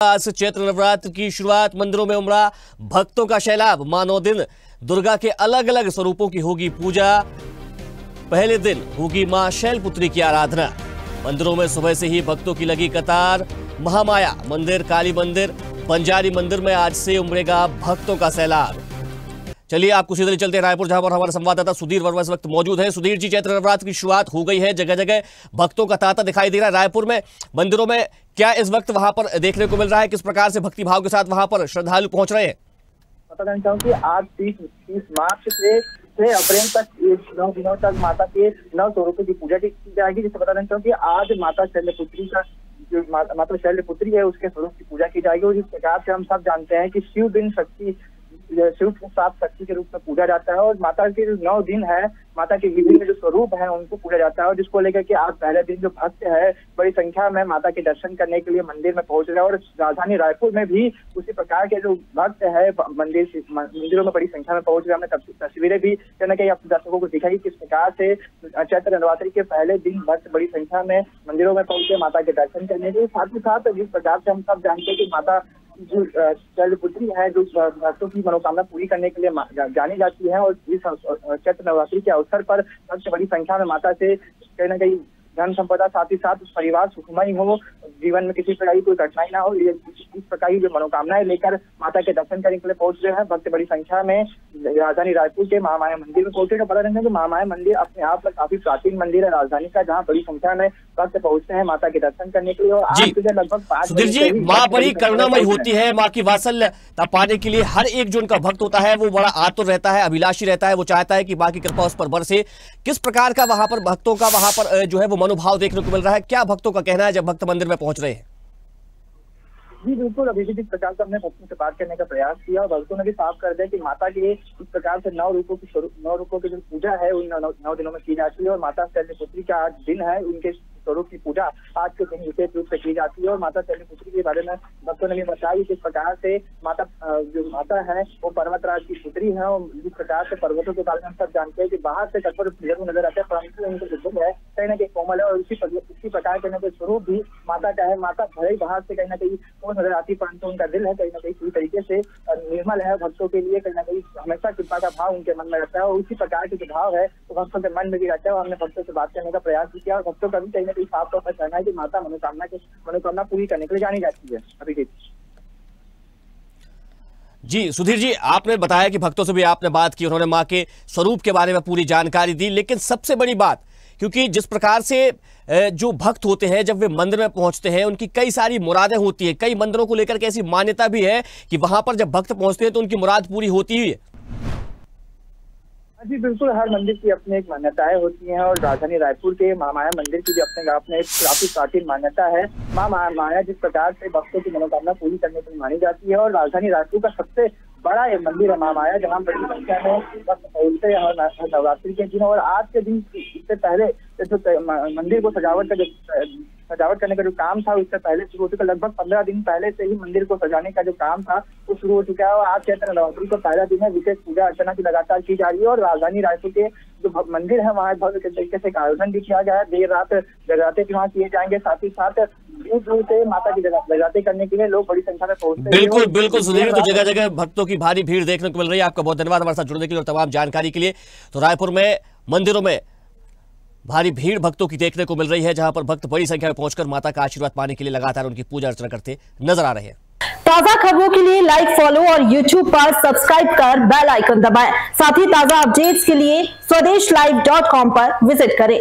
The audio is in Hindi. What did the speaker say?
आज से चैत्र नवरात्र की शुरुआत, मंदिरों में उमड़ा भक्तों का सैलाब। मां 9 दिन दुर्गा के अलग अलग स्वरूपों की होगी पूजा। पहले दिन होगी मां शैलपुत्री की आराधना। मंदिरों में सुबह से ही भक्तों की लगी कतार। महामाया मंदिर, काली मंदिर, बंजारी मंदिर में आज से उमड़ेगा भक्तों का सैलाब। चलिए आपको सीधे चलते हैं रायपुर, जहां पर हमारे संवाददाता सुधीर वर्मा इस वक्त मौजूद है। सुधीर जी, चैत्र नवरात्र की शुरुआत हो गई है, जगह जगह भक्तों का तांता दिखाई दे रहा है। रायपुर में मंदिरों में क्या इस वक्त वहां पर देखने को मिल रहा है? किस प्रकार से भक्ति भाव के साथ वहां पर श्रद्धालु पहुंच रहे हैं? पता करना चाहूँ कि आज 30 मार्च से 6 अप्रैल तक 9 दिनों तक माता के 9 स्वरूपों की पूजा की जाएगी। जिससे पता करना चाहूँ कि आज माता शैलपुत्री का जो माता शैलपुत्री है उसके स्वरूप की पूजा की जाएगी। और जिस प्रकार से हम सब जानते हैं कि शिव के साथ शक्ति के रूप में पूजा जाता है और माता के जो 9 दिन है, माता के विभिन्न जो स्वरूप हैं उनको पूजा जाता है। और जिसको लेकर के आज पहले दिन जो भक्त है बड़ी संख्या में माता के दर्शन करने के लिए मंदिर में पहुंच रहे हैं। और राजधानी रायपुर में भी उसी प्रकार के जो भक्त है मंदिरों में बड़ी संख्या में पहुंच रहे हैं। हमने तस्वीरें भी कहीं कहीं अपने दर्शकों को दिखाई किस प्रकार से चैत्र नवरात्रि के पहले दिन भक्त बड़ी संख्या में मंदिरों में पहुंचे माता के दर्शन करने के। साथ ही साथ जिस प्रकार से हम सब जानते हैं कि माता जो शैलपुत्री है जो भक्तों की मनोकामना पूरी करने के लिए जानी जाती है। और इस चैत्र नवरात्रि के अवसर पर भक्त बड़ी संख्या में माता से कहीं न कहीं धन संपदा, साथ ही साथ परिवार सुखमय हो, जीवन में किसी प्रकार की कोई कठिनाई ना हो, इस प्रकार की जो मनोकामनाएं लेकर माता के दर्शन करने के लिए पहुंच रहे हैं भक्त बड़ी संख्या में राजधानी रायपुर के महामाया मंदिर में पहुंचे। पता नहीं कि महामाया मंदिर अपने आप में काफी प्राचीन मंदिर है राजधानी का, जहाँ बड़ी संख्या में भक्त पहुंचते हैं माता के दर्शन करने के लिए। और आज सुबह लगभग 5 सुधीर जी, माँ बड़ी करुणामयी होती है। माँ की वात्सल्यता पाने के लिए हर एक जो उनका भक्त होता है वो बड़ा आतुर रहता है, अभिलाषी रहता है। वो चाहता है कि माँ की कृपा उस पर बरसे। किस प्रकार का वहां पर भक्तों का वहां पर जो है वो मनोभाव देखने को मिल रहा है? क्या भक्तों का कहना है जब भक्त मंदिर में पहुंच रहे हैं? जी बिल्कुल, अभी जिस प्रकार से हमने भक्तों से बात करने का प्रयास किया और भक्तों ने भी साफ कर दिया कि माता के इस प्रकार से 9 रूपों की जो पूजा है उन 9 दिनों में की जाती है। और माता शैलपुत्री का आज दिन है, उनके स्वरूप की पूजा आज के दिन विशेष रूप से की जाती है। और माता शैलपुत्री के बारे में भक्तों ने भी बताया किस प्रकार से जो माता है वो पर्वतराज की पुत्री है। और जिस प्रकार से पर्वतों के बारे में हम सब जानते हैं कि बाहर से कठोर नजर आते हैं, परंतु उनके जो दिल है कहीं ना कहीं कोमल है। और उसी प्रकार के स्वरूप भी माता का है। माता भले ही बाहर से कहीं ना कहीं नजर आती, परंतु उनका दिल है कहीं ना कहीं पूरी तरीके से निर्मल है। भक्तों के लिए कहीं ना कहीं हमेशा कृपा का भाव उनके मन में रहता है। और उसी प्रकार के जो भाव है वो भक्तों के मन में भी रहता है। और हमने भक्तों से बात करने का प्रयास भी किया और भक्तों का भी कहीं ना कहीं साफ तौर पर कहना है कि माता मनोकामना पूरी करने के लिए जानी जाती है। अभिजीत जी, सुधीर जी, आपने बताया कि भक्तों से भी आपने बात की, उन्होंने मां के स्वरूप के बारे में पूरी जानकारी दी। लेकिन सबसे बड़ी बात, क्योंकि जिस प्रकार से जो भक्त होते हैं जब वे मंदिर में पहुंचते हैं उनकी कई सारी मुरादें होती है। कई मंदिरों को लेकर के ऐसी मान्यता भी है कि वहां पर जब भक्त पहुंचते हैं तो उनकी मुराद पूरी होती ही है। जी बिल्कुल, हर मंदिर की अपनी एक मान्यताएं होती हैं। और राजधानी रायपुर के महामाया मंदिर की भी अपने आप में एक काफी प्राचीन मान्यता है। मां माया जिस प्रकार से भक्तों की मनोकामना पूरी करने के लिए मानी जाती है। और राजधानी रायपुर का सबसे बड़ा ये मंदिर है महामाया, जहाँ बड़ी संख्या में भक्त पहुंचते हैं और नवरात्रि के दिन। और आज के दिन इससे पहले जो मंदिर को सजावट करने का जो काम था उससे पहले शुरू हो चुका। लगभग 15 दिन पहले से ही मंदिर को सजाने का जो काम था वो शुरू हो चुका है। और आज चैत्र नवरात्रि का पहला दिन है, विशेष पूजा अर्चना की लगातार की जा रही है। और राजधानी रायपुर के जो मंदिर है वहाँ भव्य तरीके से आयोजन भी किया गया है। देर रात जगराते भी वहाँ किए जाएंगे। साथ ही साथ दूर दूर से माता की जगराते करने के लिए लोग बड़ी संख्या में पहुंचते हैं। बिल्कुल बिल्कुल सुधीर, तो जगह जगह भक्तों की भारी भीड़ देखने को मिल रही है। आपका बहुत धन्यवाद हमारे साथ जुड़ने के लिए और तमाम जानकारी के लिए। तो रायपुर में मंदिरों में भारी भीड़ भक्तों की देखने को मिल रही है, जहां पर भक्त बड़ी संख्या में पहुंचकर माता का आशीर्वाद पाने के लिए लगातार उनकी पूजा अर्चना करते नजर आ रहे हैं। ताजा खबरों के लिए लाइक, फॉलो और YouTube पर सब्सक्राइब कर बेल आइकन दबाएं। साथ ही ताजा अपडेट्स के लिए स्वदेशलाइव.com पर विजिट करें।